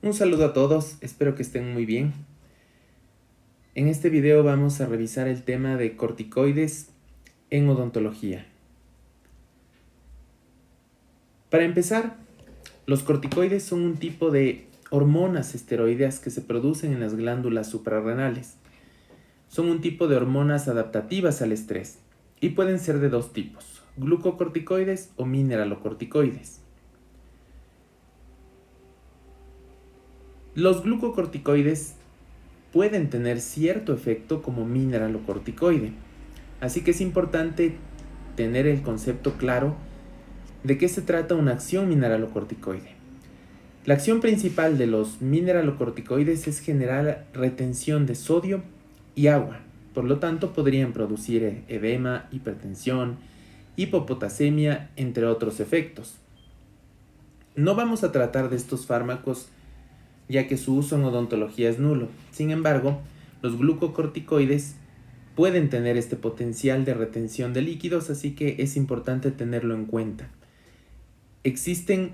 Un saludo a todos, espero que estén muy bien. En este video vamos a revisar el tema de corticoides en odontología. Para empezar, los corticoides son un tipo de hormonas esteroideas que se producen en las glándulas suprarrenales. Son un tipo de hormonas adaptativas al estrés y pueden ser de dos tipos, glucocorticoides o mineralocorticoides. Los glucocorticoides pueden tener cierto efecto como mineralocorticoide, así que es importante tener el concepto claro de qué se trata una acción mineralocorticoide. La acción principal de los mineralocorticoides es generar retención de sodio y agua, por lo tanto podrían producir edema, hipertensión, hipopotasemia, entre otros efectos. No vamos a tratar de estos fármacos ya que su uso en odontología es nulo. Sin embargo, los glucocorticoides pueden tener este potencial de retención de líquidos, así que es importante tenerlo en cuenta. Existen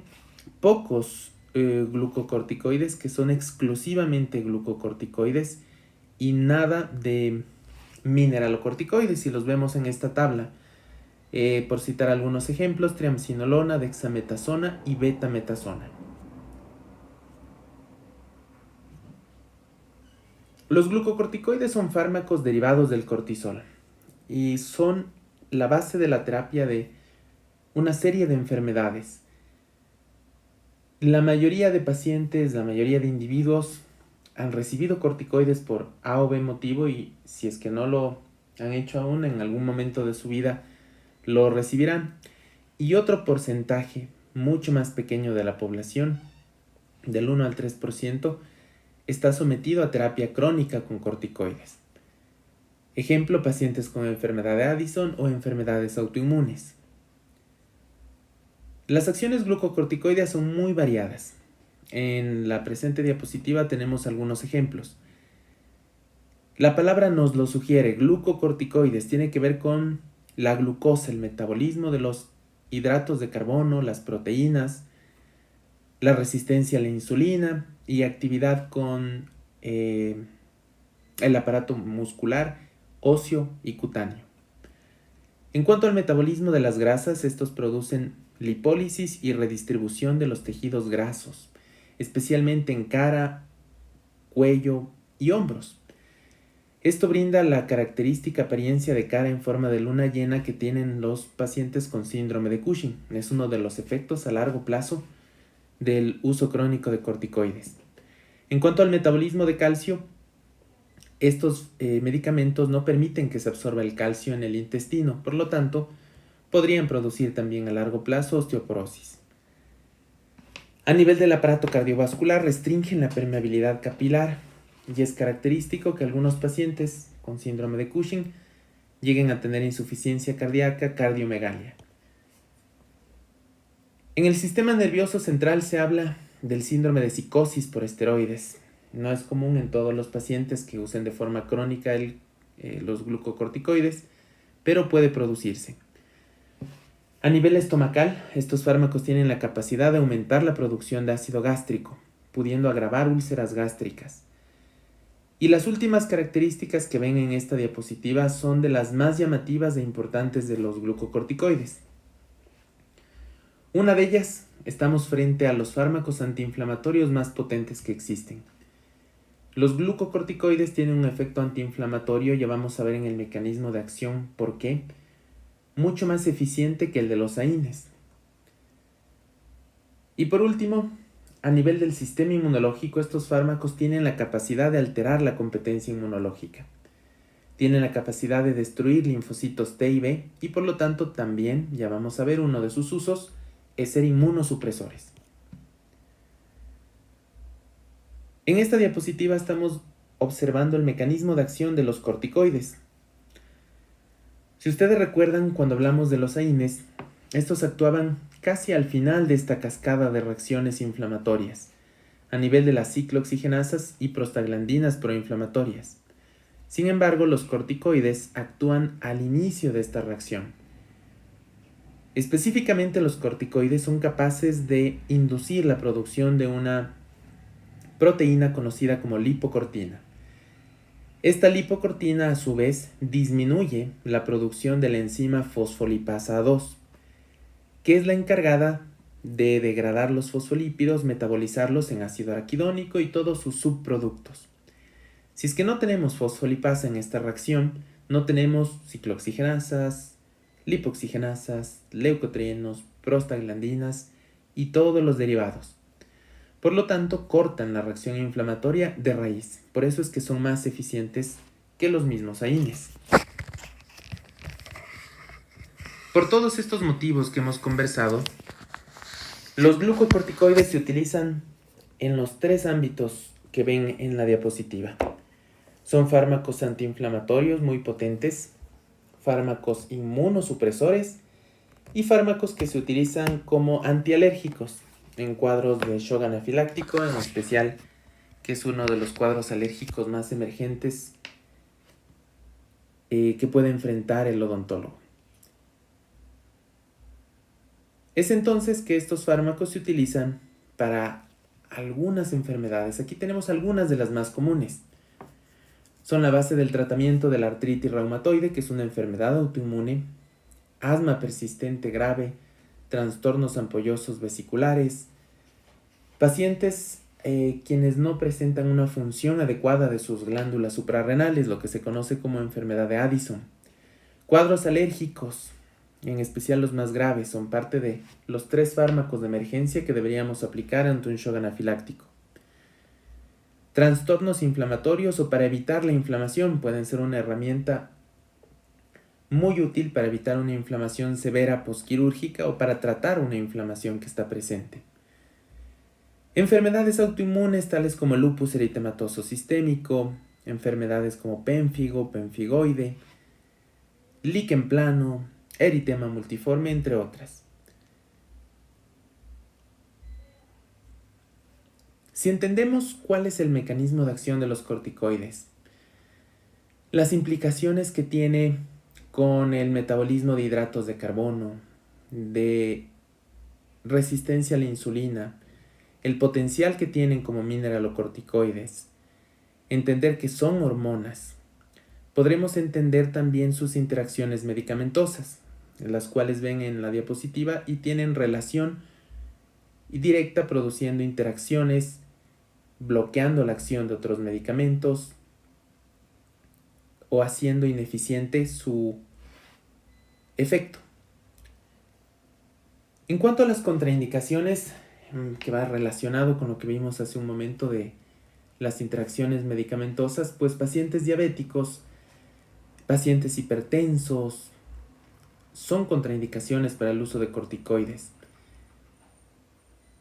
pocos glucocorticoides que son exclusivamente glucocorticoides y nada de mineralocorticoides, si los vemos en esta tabla. Por citar algunos ejemplos, triamcinolona, dexametasona y betametasona. Los glucocorticoides son fármacos derivados del cortisol y son la base de la terapia de una serie de enfermedades. La mayoría de pacientes, la mayoría de individuos han recibido corticoides por A o B motivo y si es que no lo han hecho aún, en algún momento de su vida lo recibirán. Y otro porcentaje mucho más pequeño de la población, del 1 al 3%, está sometido a terapia crónica con corticoides. Ejemplo, pacientes con enfermedad de Addison o enfermedades autoinmunes. Las acciones glucocorticoides son muy variadas. En la presente diapositiva tenemos algunos ejemplos. La palabra nos lo sugiere, glucocorticoides, tiene que ver con la glucosa, el metabolismo de los hidratos de carbono, las proteínas, la resistencia a la insulina y actividad con el aparato muscular, óseo y cutáneo. En cuanto al metabolismo de las grasas, estos producen lipólisis y redistribución de los tejidos grasos, especialmente en cara, cuello y hombros. Esto brinda la característica apariencia de cara en forma de luna llena que tienen los pacientes con síndrome de Cushing. Es uno de los efectos a largo plazo del uso crónico de corticoides. En cuanto al metabolismo de calcio, estos medicamentos no permiten que se absorba el calcio en el intestino, por lo tanto, podrían producir también a largo plazo osteoporosis. A nivel del aparato cardiovascular, restringen la permeabilidad capilar y es característico que algunos pacientes con síndrome de Cushing lleguen a tener insuficiencia cardíaca, cardiomegalia. En el sistema nervioso central se habla del síndrome de psicosis por esteroides. No es común en todos los pacientes que usen de forma crónica los glucocorticoides, pero puede producirse. A nivel estomacal, estos fármacos tienen la capacidad de aumentar la producción de ácido gástrico, pudiendo agravar úlceras gástricas. Y las últimas características que ven en esta diapositiva son de las más llamativas e importantes de los glucocorticoides. Una de ellas, estamos frente a los fármacos antiinflamatorios más potentes que existen. Los glucocorticoides tienen un efecto antiinflamatorio, ya vamos a ver en el mecanismo de acción por qué, mucho más eficiente que el de los AINES. Y por último, a nivel del sistema inmunológico, estos fármacos tienen la capacidad de alterar la competencia inmunológica. Tienen la capacidad de destruir linfocitos T y B y por lo tanto también, ya vamos a ver, uno de sus usos es ser inmunosupresores. En esta diapositiva estamos observando el mecanismo de acción de los corticoides. Si ustedes recuerdan, cuando hablamos de los AINES, estos actuaban casi al final de esta cascada de reacciones inflamatorias, a nivel de las ciclooxigenasas y prostaglandinas proinflamatorias. Sin embargo, los corticoides actúan al inicio de esta reacción. Específicamente, los corticoides son capaces de inducir la producción de una proteína conocida como lipocortina. Esta lipocortina, a su vez, disminuye la producción de la enzima fosfolipasa 2, que es la encargada de degradar los fosfolípidos, metabolizarlos en ácido araquidónico y todos sus subproductos. Si es que no tenemos fosfolipasa en esta reacción, no tenemos ciclooxigenasas, lipoxigenasas, leucotrienos, prostaglandinas y todos los derivados. Por lo tanto, cortan la reacción inflamatoria de raíz. Por eso es que son más eficientes que los mismos AINES. Por todos estos motivos que hemos conversado, los glucocorticoides se utilizan en los 3 ámbitos que ven en la diapositiva. Son fármacos antiinflamatorios muy potentes, fármacos inmunosupresores y fármacos que se utilizan como antialérgicos en cuadros de shock anafiláctico, en especial, que es uno de los cuadros alérgicos más emergentes que puede enfrentar el odontólogo. Es entonces que estos fármacos se utilizan para algunas enfermedades. Aquí tenemos algunas de las más comunes. Son la base del tratamiento de la artritis reumatoide, que es una enfermedad autoinmune, asma persistente grave, trastornos ampollosos vesiculares, pacientes quienes no presentan una función adecuada de sus glándulas suprarrenales, lo que se conoce como enfermedad de Addison. Cuadros alérgicos, en especial los más graves, son parte de los 3 fármacos de emergencia que deberíamos aplicar ante un shock anafiláctico. Trastornos inflamatorios o para evitar la inflamación pueden ser una herramienta muy útil para evitar una inflamación severa posquirúrgica o para tratar una inflamación que está presente. Enfermedades autoinmunes tales como el lupus eritematoso sistémico, enfermedades como pénfigo, pemfigoide, líquen plano, eritema multiforme, entre otras. Si entendemos cuál es el mecanismo de acción de los corticoides, las implicaciones que tiene con el metabolismo de hidratos de carbono, de resistencia a la insulina, el potencial que tienen como mineralocorticoides, entender que son hormonas, podremos entender también sus interacciones medicamentosas, las cuales ven en la diapositiva y tienen relación directa produciendo interacciones, bloqueando la acción de otros medicamentos o haciendo ineficiente su efecto. En cuanto a las contraindicaciones, que va relacionado con lo que vimos hace un momento de las interacciones medicamentosas, pues pacientes diabéticos, pacientes hipertensos, son contraindicaciones para el uso de corticoides.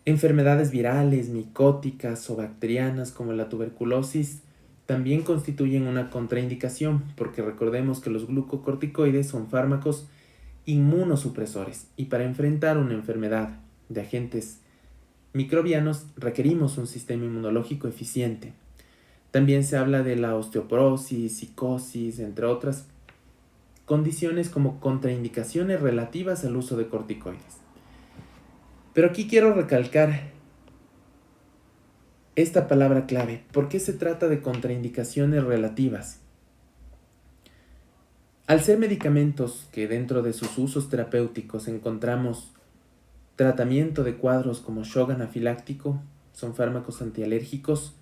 Enfermedades virales, micóticas o bacterianas como la tuberculosis también constituyen una contraindicación, porque recordemos que los glucocorticoides son fármacos inmunosupresores y para enfrentar una enfermedad de agentes microbianos requerimos un sistema inmunológico eficiente. También se habla de la osteoporosis, psicosis, entre otras condiciones como contraindicaciones relativas al uso de corticoides. Pero aquí quiero recalcar esta palabra clave. ¿Por qué se trata de contraindicaciones relativas? Al ser medicamentos que dentro de sus usos terapéuticos encontramos tratamiento de cuadros como shock anafiláctico, son fármacos antialérgicos,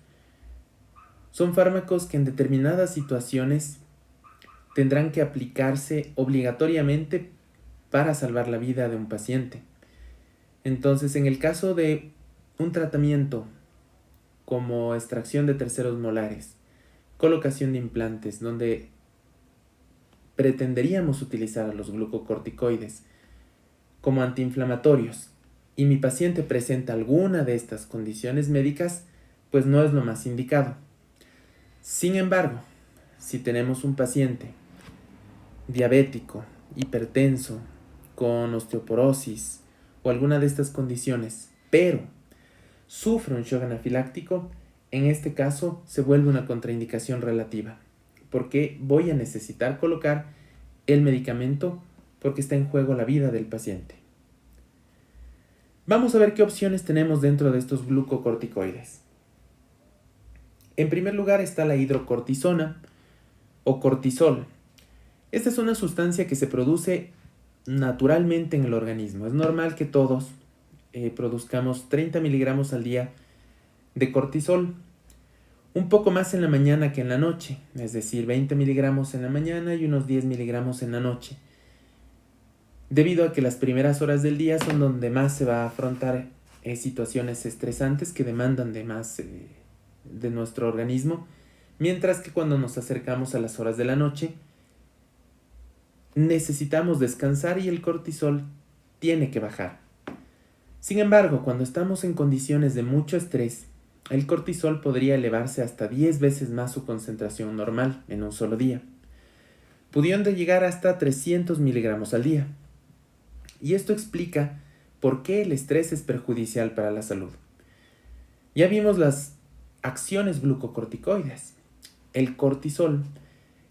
son fármacos que en determinadas situaciones tendrán que aplicarse obligatoriamente para salvar la vida de un paciente. Entonces, en el caso de un tratamiento como extracción de terceros molares, colocación de implantes, donde pretenderíamos utilizar a los glucocorticoides como antiinflamatorios, y mi paciente presenta alguna de estas condiciones médicas, pues no es lo más indicado. Sin embargo, si tenemos un paciente diabético, hipertenso, con osteoporosis o alguna de estas condiciones, pero sufre un shock anafiláctico, en este caso se vuelve una contraindicación relativa, porque voy a necesitar colocar el medicamento porque está en juego la vida del paciente. Vamos a ver qué opciones tenemos dentro de estos glucocorticoides. En primer lugar está la hidrocortisona o cortisol. Esta es una sustancia que se produce naturalmente en el organismo. Es normal que todos produzcamos 30 miligramos al día de cortisol, un poco más en la mañana que en la noche, es decir, 20 miligramos en la mañana y unos 10 miligramos en la noche, debido a que las primeras horas del día son donde más se va a afrontar situaciones estresantes que demandan de más de nuestro organismo, mientras que cuando nos acercamos a las horas de la noche necesitamos descansar y el cortisol tiene que bajar. Sin embargo, cuando estamos en condiciones de mucho estrés, el cortisol podría elevarse hasta 10 veces más su concentración normal en un solo día, pudiendo llegar hasta 300 miligramos al día. Y esto explica por qué el estrés es perjudicial para la salud. Ya vimos las acciones glucocorticoides. El cortisol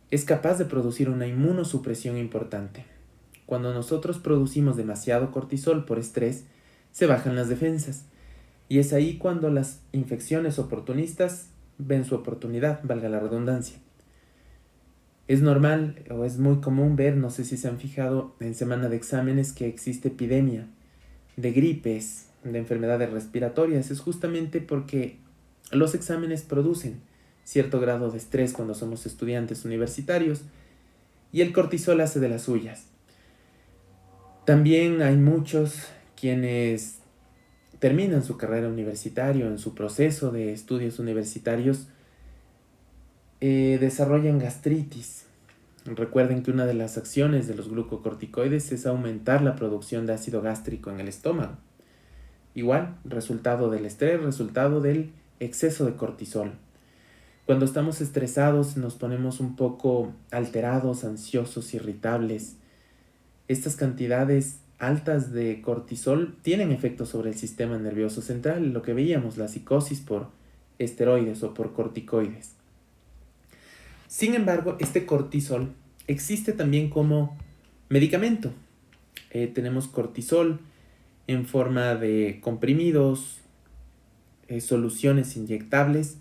es capaz de producir una inmunosupresión importante. Cuando nosotros producimos demasiado cortisol por estrés, se bajan las defensas. Y es ahí cuando las infecciones oportunistas ven su oportunidad, valga la redundancia. Es normal o es muy común ver, no sé si se han fijado en semana de exámenes, que existe epidemia de gripes, de enfermedades respiratorias. Es justamente porque los exámenes producen cierto grado de estrés cuando somos estudiantes universitarios y el cortisol hace de las suyas. También hay muchos quienes terminan su carrera universitaria, en su proceso de estudios universitarios, desarrollan gastritis. Recuerden que una de las acciones de los glucocorticoides es aumentar la producción de ácido gástrico en el estómago. Igual, resultado del estrés, resultado del exceso de cortisol. Cuando estamos estresados nos ponemos un poco alterados, ansiosos, irritables. Estas cantidades altas de cortisol tienen efectos sobre el sistema nervioso central, lo que veíamos, la psicosis por esteroides o por corticoides. Sin embargo, este cortisol existe también como medicamento. Tenemos cortisol en forma de comprimidos, soluciones inyectables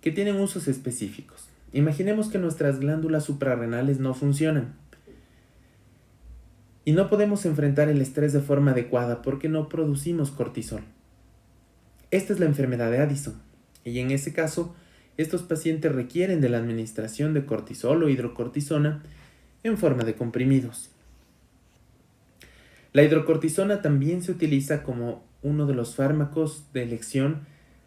que tienen usos específicos. Imaginemos que nuestras glándulas suprarrenales no funcionan y no podemos enfrentar el estrés de forma adecuada porque no producimos cortisol. Esta es la enfermedad de Addison y en ese caso estos pacientes requieren de la administración de cortisol o hidrocortisona en forma de comprimidos. La hidrocortisona también se utiliza como uno de los fármacos de elección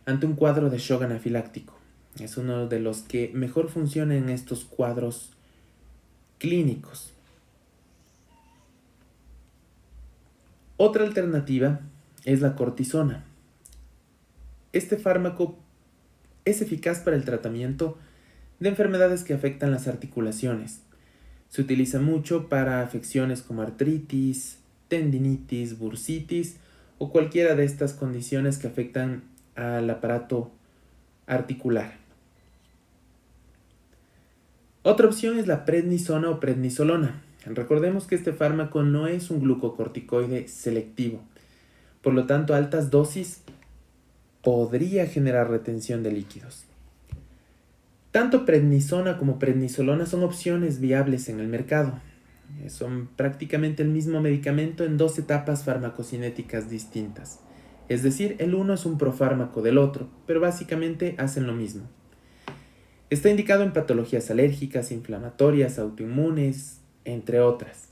ante un cuadro de shock anafiláctico. Es uno de los que mejor funciona en estos cuadros clínicos. Otra alternativa es la cortisona. Este fármaco es eficaz para el tratamiento de enfermedades que afectan las articulaciones. Se utiliza mucho para afecciones como artritis, tendinitis, bursitis o cualquiera de estas condiciones que afectan al aparato articular. Otra opción es la prednisona o prednisolona. Recordemos que este fármaco no es un glucocorticoide selectivo, por lo tanto altas dosis podría generar retención de líquidos. Tanto prednisona como prednisolona son opciones viables en el mercado. Son prácticamente el mismo medicamento en dos etapas farmacocinéticas distintas. Es decir, el uno es un profármaco del otro, pero básicamente hacen lo mismo. Está indicado en patologías alérgicas, inflamatorias, autoinmunes, entre otras.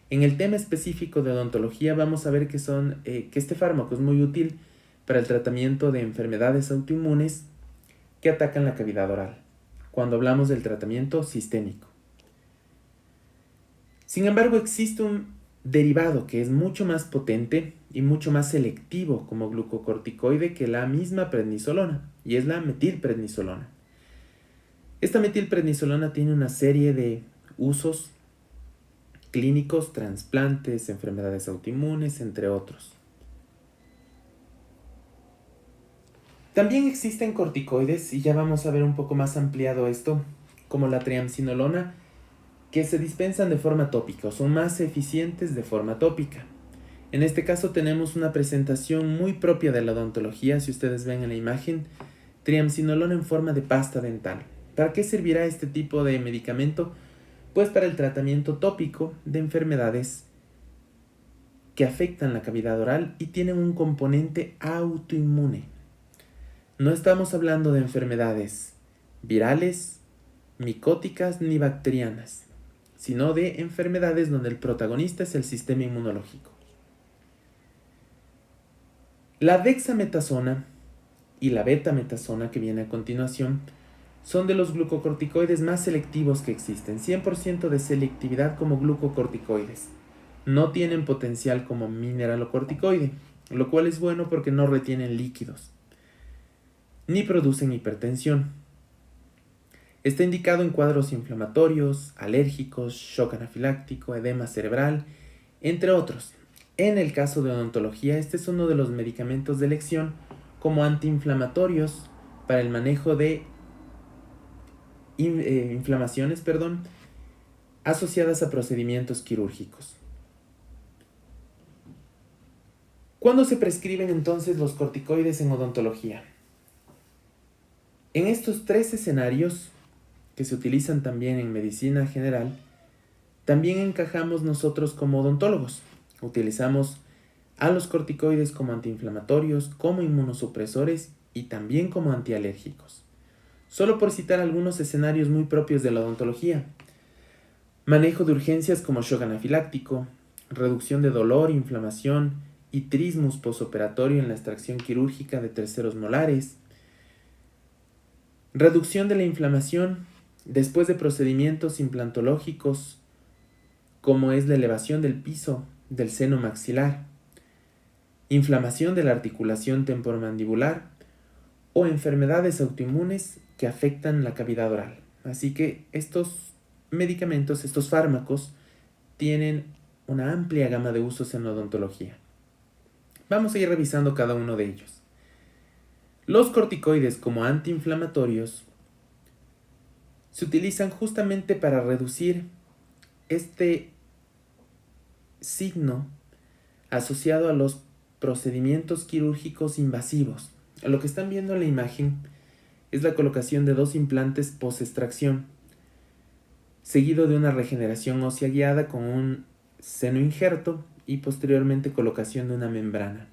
En el tema específico de odontología vamos a ver que este fármaco es muy útil para el tratamiento de enfermedades autoinmunes que atacan la cavidad oral, cuando hablamos del tratamiento sistémico. Sin embargo, existe un derivado que es mucho más potente y mucho más selectivo como glucocorticoide que la misma prednisolona, y es la metilprednisolona. Esta metilprednisolona tiene una serie de usos clínicos, trasplantes, enfermedades autoinmunes, entre otros. También existen corticoides, y ya vamos a ver un poco más ampliado esto, como la triamcinolona, que se dispensan de forma tópica o son más eficientes de forma tópica. En este caso tenemos una presentación muy propia de la odontología. Si ustedes ven en la imagen, triamcinolona en forma de pasta dental. ¿Para qué servirá este tipo de medicamento? Pues para el tratamiento tópico de enfermedades que afectan la cavidad oral y tienen un componente autoinmune. No estamos hablando de enfermedades virales, micóticas ni bacterianas, sino de enfermedades donde el protagonista es el sistema inmunológico. La dexametasona y la betametasona, que viene a continuación, son de los glucocorticoides más selectivos que existen, 100% de selectividad como glucocorticoides. No tienen potencial como mineralocorticoide, lo cual es bueno porque no retienen líquidos, ni producen hipertensión. Está indicado en cuadros inflamatorios, alérgicos, shock anafiláctico, edema cerebral, entre otros. En el caso de odontología, este es uno de los medicamentos de elección como antiinflamatorios para el manejo de inflamaciones, asociadas a procedimientos quirúrgicos. ¿Cuándo se prescriben entonces los corticoides en odontología? En estos 3 escenarios, que se utilizan también en medicina general, también encajamos nosotros como odontólogos. Utilizamos a los corticoides como antiinflamatorios, como inmunosupresores y también como antialérgicos. Solo por citar algunos escenarios muy propios de la odontología. Manejo de urgencias como shock anafiláctico, reducción de dolor, inflamación y trismus posoperatorio en la extracción quirúrgica de terceros molares, reducción de la inflamación después de procedimientos implantológicos como es la elevación del piso del seno maxilar, inflamación de la articulación temporomandibular o enfermedades autoinmunes que afectan la cavidad oral. Así que estos medicamentos, estos fármacos, tienen una amplia gama de usos en la odontología. Vamos a ir revisando cada uno de ellos. Los corticoides como antiinflamatorios se utilizan justamente para reducir este signo asociado a los procedimientos quirúrgicos invasivos. Lo que están viendo en la imagen es la colocación de 2 implantes post-extracción, seguido de una regeneración ósea guiada con un seno injerto y posteriormente colocación de una membrana.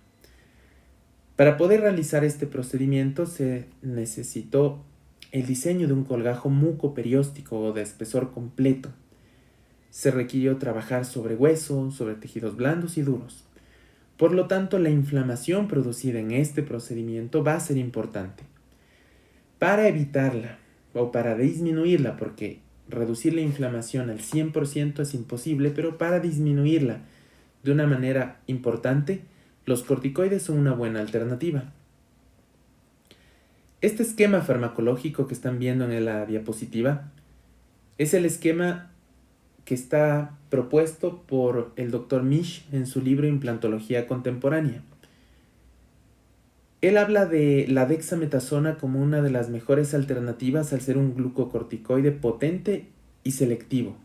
Para poder realizar este procedimiento se necesitó el diseño de un colgajo mucoperióstico o de espesor completo. Se requirió trabajar sobre hueso, sobre tejidos blandos y duros. Por lo tanto, la inflamación producida en este procedimiento va a ser importante. Para evitarla o para disminuirla, porque reducir la inflamación al 100% es imposible, pero para disminuirla de una manera importante, los corticoides son una buena alternativa. Este esquema farmacológico que están viendo en la diapositiva es el esquema que está propuesto por el Dr. Misch en su libro Implantología Contemporánea. Él habla de la dexametasona como una de las mejores alternativas al ser un glucocorticoide potente y selectivo.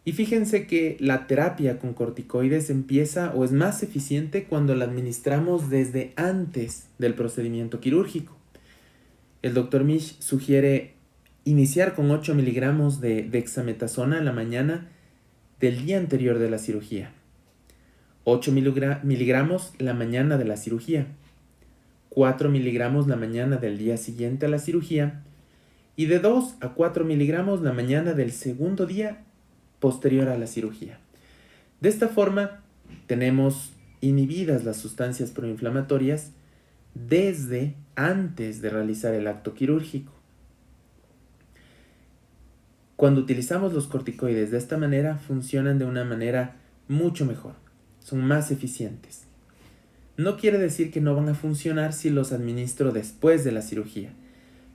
Y fíjense que la terapia con corticoides empieza o es más eficiente cuando la administramos desde antes del procedimiento quirúrgico. El Dr. Misch sugiere iniciar con 8 miligramos de dexametasona en la mañana del día anterior de la cirugía. 8 miligramos la mañana de la cirugía. 4 miligramos la mañana del día siguiente a la cirugía. Y de 2 a 4 miligramos la mañana del segundo día posterior a la cirugía. De esta forma, tenemos inhibidas las sustancias proinflamatorias desde antes de realizar el acto quirúrgico. Cuando utilizamos los corticoides de esta manera, funcionan de una manera mucho mejor, son más eficientes. No quiere decir que no van a funcionar si los administro después de la cirugía,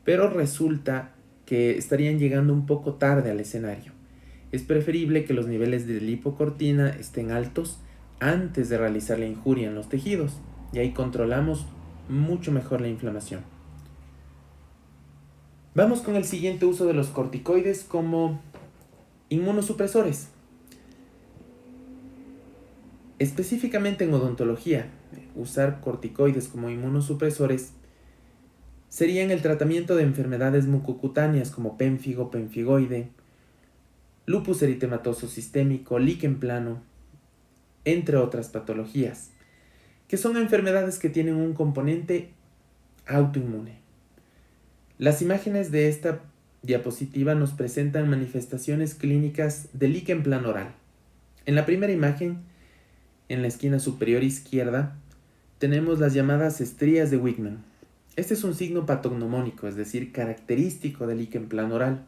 pero resulta que estarían llegando un poco tarde al escenario. Es preferible que los niveles de lipocortina estén altos antes de realizar la injuria en los tejidos, y ahí controlamos mucho mejor la inflamación. Vamos con el siguiente uso de los corticoides como inmunosupresores. Específicamente en odontología, usar corticoides como inmunosupresores serían el tratamiento de enfermedades mucocutáneas como pénfigo, pemfigoide, lupus eritematoso sistémico, líquen plano, entre otras patologías, que son enfermedades que tienen un componente autoinmune. Las imágenes de esta diapositiva nos presentan manifestaciones clínicas de líquen plano oral. En la primera imagen, en la esquina superior izquierda, tenemos las llamadas estrías de Wigman. Este es un signo patognomónico, es decir, característico del líquen plano oral.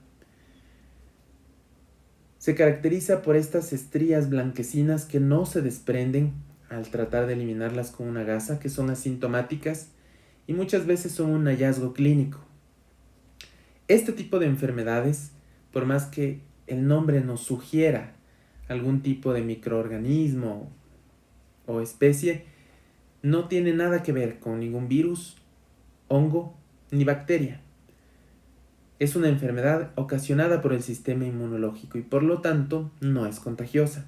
Se caracteriza por estas estrías blanquecinas que no se desprenden al tratar de eliminarlas con una gasa, que son asintomáticas y muchas veces son un hallazgo clínico. Este tipo de enfermedades, por más que el nombre nos sugiera algún tipo de microorganismo o especie, no tiene nada que ver con ningún virus, hongo ni bacteria. Es una enfermedad ocasionada por el sistema inmunológico y por lo tanto no es contagiosa.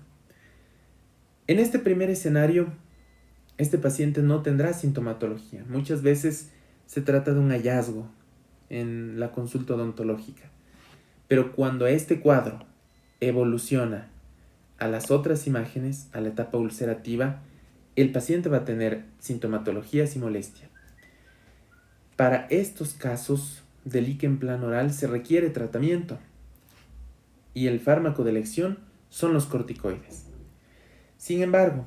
En este primer escenario, este paciente no tendrá sintomatología. Muchas veces se trata de un hallazgo en la consulta odontológica. Pero cuando este cuadro evoluciona a las otras imágenes, a la etapa ulcerativa, el paciente va a tener sintomatologías y molestia. Para estos casos de líquen plano oral se requiere tratamiento y el fármaco de elección son los corticoides. Sin embargo,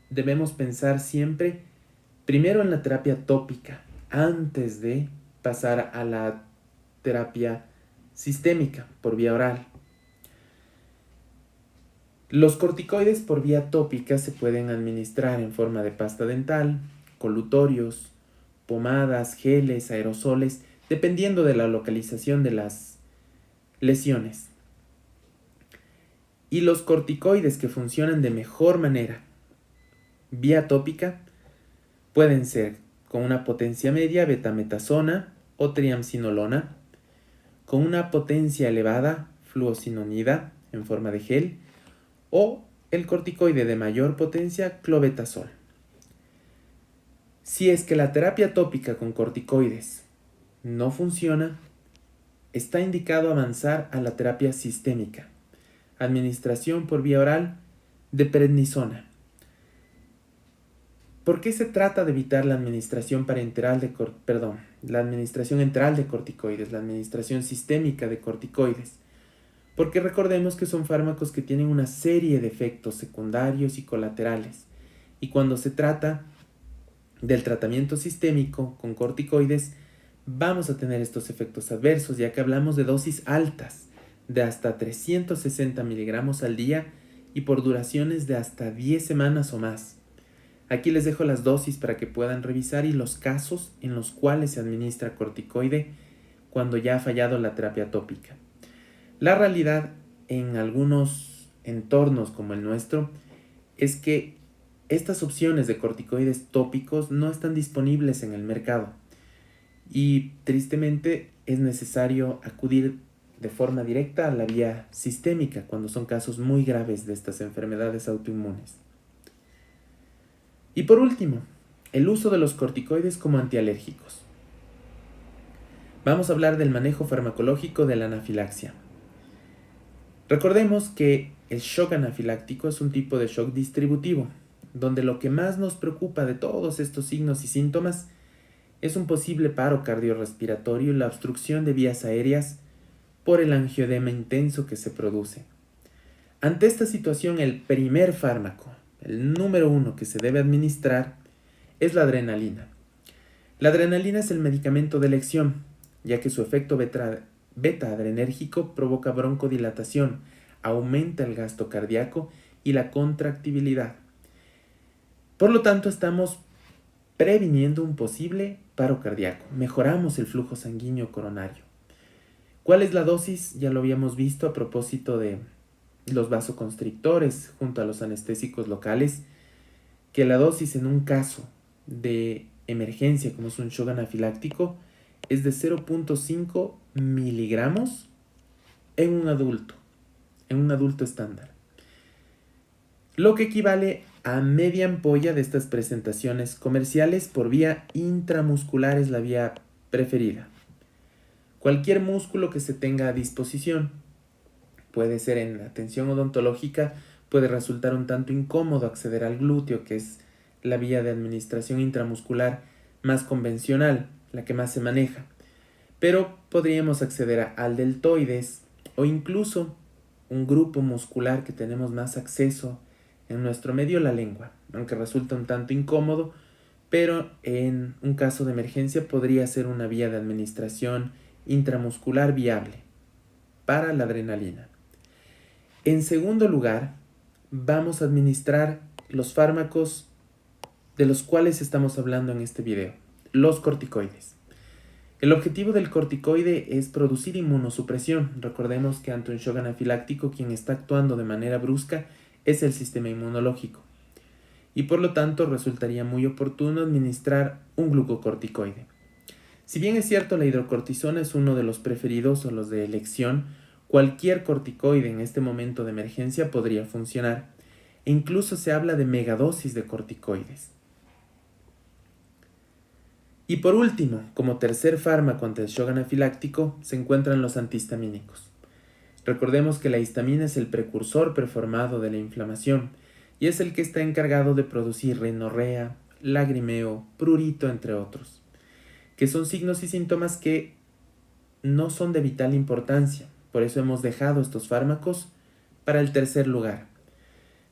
debemos pensar siempre primero en la terapia tópica antes de pasar a la terapia sistémica por vía oral. Los corticoides por vía tópica se pueden administrar en forma de pasta dental, colutorios, pomadas, geles, aerosoles, dependiendo de la localización de las lesiones. Y los corticoides que funcionan de mejor manera vía tópica pueden ser con una potencia media betametasona o triamcinolona, con una potencia elevada fluocinonida en forma de gel, o el corticoide de mayor potencia clobetasol. Si es que la terapia tópica con corticoides no funciona, está indicado avanzar a la terapia sistémica, administración por vía oral de prednisona. ¿Por qué se trata de evitar la administración enteral de corticoides, la administración sistémica de corticoides? Porque recordemos que son fármacos que tienen una serie de efectos secundarios y colaterales. Y cuando se trata del tratamiento sistémico con corticoides, vamos a tener estos efectos adversos, ya que hablamos de dosis altas, de hasta 360 miligramos al día y por duraciones de hasta 10 semanas o más. Aquí les dejo las dosis para que puedan revisar y los casos en los cuales se administra corticoide cuando ya ha fallado la terapia tópica. La realidad en algunos entornos como el nuestro es que estas opciones de corticoides tópicos no están disponibles en el mercado y tristemente es necesario acudir de forma directa a la vía sistémica cuando son casos muy graves de estas enfermedades autoinmunes. Y por último, el uso de los corticoides como antialérgicos. Vamos a hablar del manejo farmacológico de la anafilaxia. Recordemos que el shock anafiláctico es un tipo de shock distributivo, donde lo que más nos preocupa de todos estos signos y síntomas es un posible paro cardiorrespiratorio y la obstrucción de vías aéreas por el angioedema intenso que se produce. Ante esta situación, el primer fármaco, el número 1 que se debe administrar, es la adrenalina. La adrenalina es el medicamento de elección, ya que su efecto beta-adrenérgico provoca broncodilatación, aumenta el gasto cardíaco y la contractibilidad. Por lo tanto, estamos previniendo un posible paro cardíaco, mejoramos el flujo sanguíneo coronario. ¿Cuál es la dosis? Ya lo habíamos visto a propósito de los vasoconstrictores junto a los anestésicos locales, que la dosis en un caso de emergencia como es un shock anafiláctico es de 0.5 miligramos en un adulto estándar, lo que equivale a media ampolla de estas presentaciones comerciales por vía intramuscular, es la vía preferida. Cualquier músculo que se tenga a disposición. Puede ser en la tensión odontológica, puede resultar un tanto incómodo acceder al glúteo, que es la vía de administración intramuscular más convencional, la que más se maneja. Pero podríamos acceder al deltoides o incluso un grupo muscular que tenemos más acceso en nuestro medio, la lengua, aunque resulta un tanto incómodo, pero en un caso de emergencia podría ser una vía de administración intramuscular viable para la adrenalina. En segundo lugar, vamos a administrar los fármacos de los cuales estamos hablando en este video, los corticoides. El objetivo del corticoide es producir inmunosupresión. Recordemos que ante un shock anafiláctico quien está actuando de manera brusca es el sistema inmunológico. Y por lo tanto resultaría muy oportuno administrar un glucocorticoide. Si bien es cierto la hidrocortisona es uno de los preferidos o los de elección, cualquier corticoide en este momento de emergencia podría funcionar. E incluso se habla de megadosis de corticoides. Y por último, como tercer fármaco ante el shock anafiláctico, se encuentran los antihistamínicos. Recordemos que la histamina es el precursor preformado de la inflamación y es el que está encargado de producir rinorrea, lagrimeo, prurito, entre otros, que son signos y síntomas que no son de vital importancia. Por eso hemos dejado estos fármacos para el tercer lugar.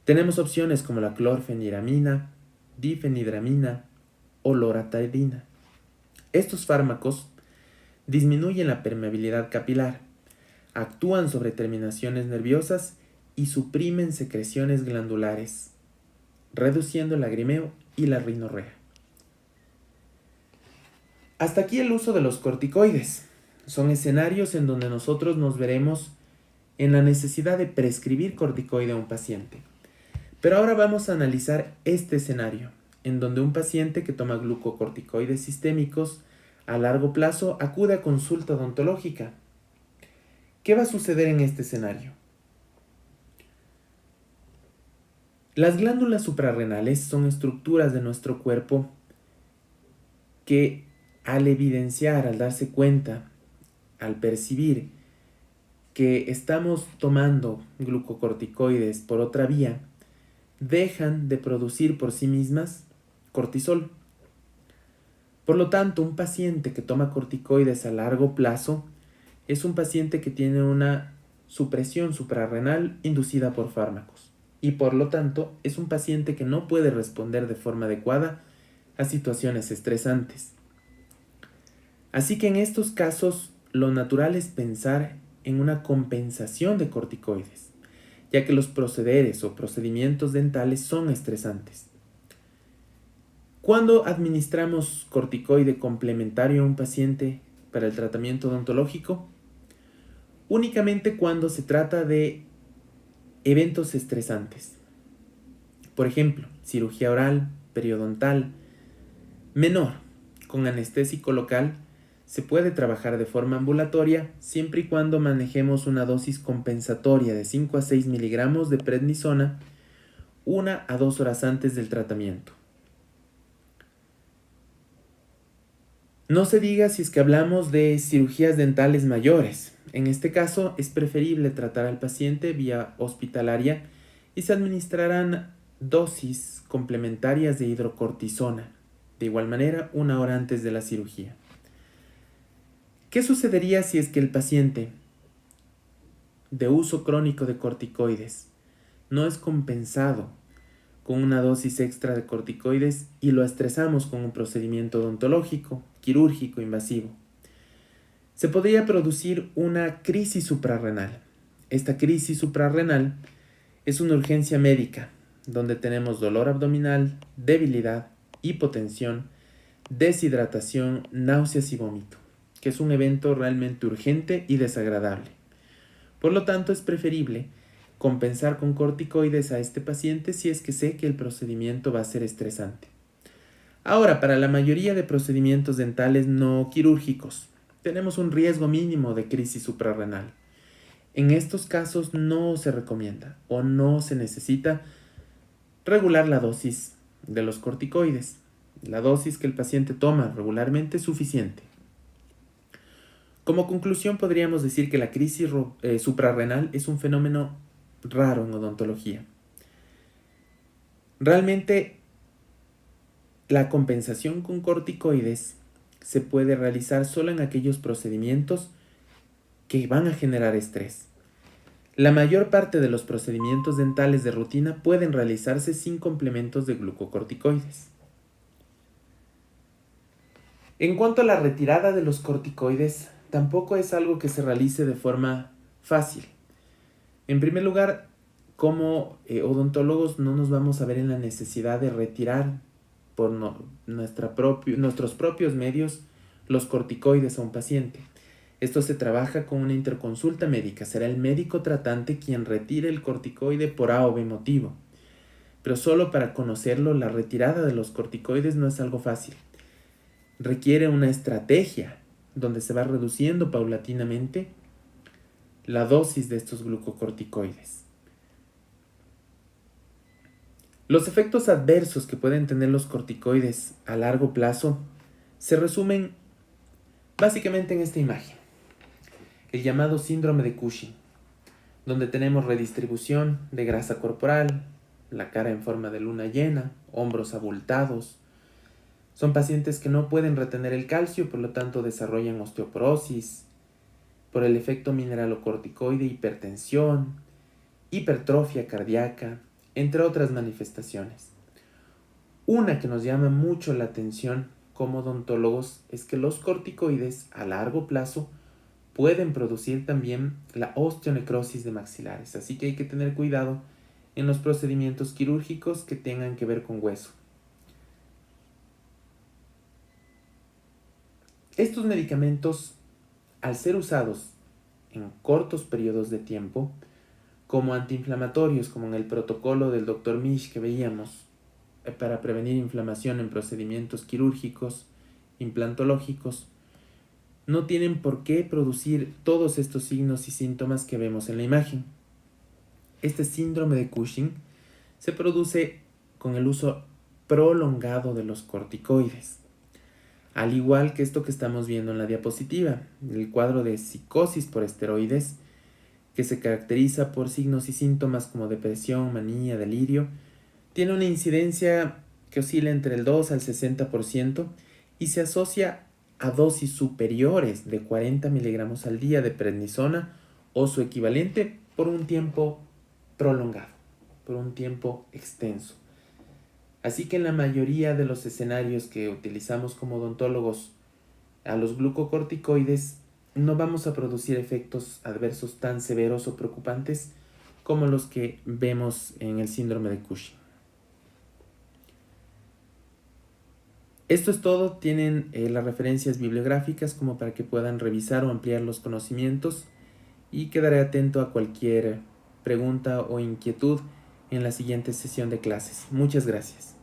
Tenemos opciones como la clorfeniramina, difenhidramina o loratadina. Estos fármacos disminuyen la permeabilidad capilar, actúan sobre terminaciones nerviosas y suprimen secreciones glandulares, reduciendo el lagrimeo y la rinorrea. Hasta aquí el uso de los corticoides. Son escenarios en donde nosotros nos veremos en la necesidad de prescribir corticoide a un paciente. Pero ahora vamos a analizar este escenario, en donde un paciente que toma glucocorticoides sistémicos a largo plazo acude a consulta odontológica. ¿Qué va a suceder en este escenario? Las glándulas suprarrenales son estructuras de nuestro cuerpo que al evidenciar, al darse cuenta, al percibir que estamos tomando glucocorticoides por otra vía, dejan de producir por sí mismas cortisol. Por lo tanto, un paciente que toma corticoides a largo plazo es un paciente que tiene una supresión suprarrenal inducida por fármacos y por lo tanto es un paciente que no puede responder de forma adecuada a situaciones estresantes. Así que en estos casos lo natural es pensar en una compensación de corticoides, ya que los procederes o procedimientos dentales son estresantes. ¿Cuándo administramos corticoide complementario a un paciente para el tratamiento odontológico? Únicamente cuando se trata de eventos estresantes. Por ejemplo, cirugía oral, periodontal, menor, con anestésico local, se puede trabajar de forma ambulatoria siempre y cuando manejemos una dosis compensatoria de 5 a 6 miligramos de prednisona 1 a 2 horas antes del tratamiento. No se diga si es que hablamos de cirugías dentales mayores. En este caso es preferible tratar al paciente vía hospitalaria y se administrarán dosis complementarias de hidrocortisona, de igual manera 1 hora antes de la cirugía. ¿Qué sucedería si es que el paciente de uso crónico de corticoides no es compensado con una dosis extra de corticoides y lo estresamos con un procedimiento odontológico, quirúrgico, invasivo? Se podría producir una crisis suprarrenal. Esta crisis suprarrenal es una urgencia médica donde tenemos dolor abdominal, debilidad, hipotensión, deshidratación, náuseas y vómito, que es un evento realmente urgente y desagradable. Por lo tanto, es preferible compensar con corticoides a este paciente si es que sé que el procedimiento va a ser estresante. Ahora, para la mayoría de procedimientos dentales no quirúrgicos, tenemos un riesgo mínimo de crisis suprarrenal. En estos casos no se recomienda o no se necesita regular la dosis de los corticoides. La dosis que el paciente toma regularmente es suficiente. Como conclusión podríamos decir que la crisis suprarrenal es un fenómeno raro en odontología. Realmente la compensación con corticoides se puede realizar solo en aquellos procedimientos que van a generar estrés. La mayor parte de los procedimientos dentales de rutina pueden realizarse sin complementos de glucocorticoides. En cuanto a la retirada de los corticoides, tampoco es algo que se realice de forma fácil. En primer lugar, como odontólogos no nos vamos a ver en la necesidad de retirar por nuestros propios medios los corticoides a un paciente. Esto se trabaja con una interconsulta médica. Será el médico tratante quien retire el corticoide por A o B motivo. Pero solo para conocerlo, la retirada de los corticoides no es algo fácil. Requiere una estrategia donde se va reduciendo paulatinamente la dosis de estos glucocorticoides. Los efectos adversos que pueden tener los corticoides a largo plazo se resumen básicamente en esta imagen. El llamado síndrome de Cushing, donde tenemos redistribución de grasa corporal, la cara en forma de luna llena, hombros abultados. Son pacientes que no pueden retener el calcio, por lo tanto desarrollan osteoporosis, por el efecto mineralocorticoide, hipertensión, hipertrofia cardíaca, entre otras manifestaciones. Una que nos llama mucho la atención como odontólogos es que los corticoides a largo plazo pueden producir también la osteonecrosis de maxilares, así que hay que tener cuidado en los procedimientos quirúrgicos que tengan que ver con hueso. Estos medicamentos, al ser usados en cortos periodos de tiempo, como antiinflamatorios, como en el protocolo del Dr. Misch que veíamos, para prevenir inflamación en procedimientos quirúrgicos, implantológicos, no tienen por qué producir todos estos signos y síntomas que vemos en la imagen. Este síndrome de Cushing se produce con el uso prolongado de los corticoides, al igual que esto que estamos viendo en la diapositiva, el cuadro de psicosis por esteroides, que se caracteriza por signos y síntomas como depresión, manía, delirio, tiene una incidencia que oscila entre el 2 al 60% y se asocia a dosis superiores de 40 miligramos al día de prednisona o su equivalente por un tiempo prolongado, por un tiempo extenso. Así que en la mayoría de los escenarios que utilizamos como odontólogos a los glucocorticoides no vamos a producir efectos adversos tan severos o preocupantes como los que vemos en el síndrome de Cushing. Esto es todo. Tienen las referencias bibliográficas como para que puedan revisar o ampliar los conocimientos, y quedaré atento a cualquier pregunta o inquietud en la siguiente sesión de clases. Muchas gracias.